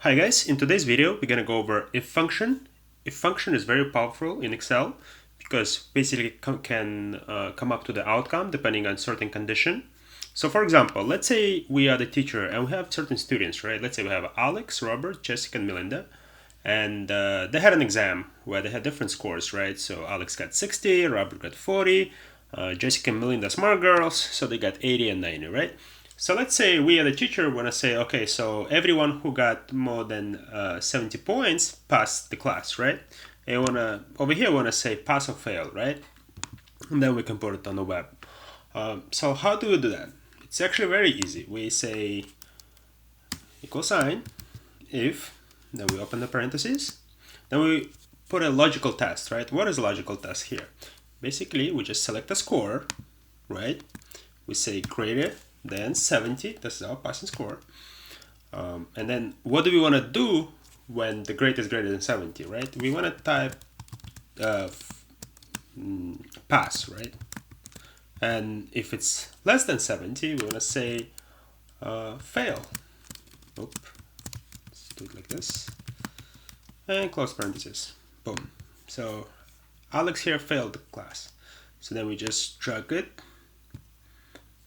Hi guys, in today's video we're gonna go over if function. If function is very powerful in Excel because basically can come up to the outcome depending on certain condition. So for example, let's say we are the teacher and we have certain students, right? Let's say we have Alex, Robert, Jessica, and Melinda, and they had an exam where they had different scores, right? So Alex got 60, Robert got 40, Jessica and Melinda smart girls, so they got 80 and 90, right? So let's say we as a teacher want to say, okay, so everyone who got more than 70 points passed the class, right? And over here want to say pass or fail, right? And then we can put it on the web. So how do we do that? It's actually very easy. We say equal sign, if, then we open the parentheses, then we put a logical test, right? What is a logical test here? Basically, we just select a score, right? We say greater than 70, this is our passing score. And then what do we want to do when the grade is greater than 70, right? We want to type pass, right? And if it's less than 70, we want to say fail. Oop. Let's do it like this. And close parentheses. Boom. So Alex here failed the class. So then we just drag it.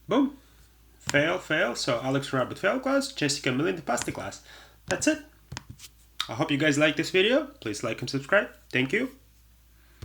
Boom. Fail, fail. So Alex and Robert failed class. Jessica and Melinda passed the class. That's it. I hope you guys like this video. Please like and subscribe. Thank you.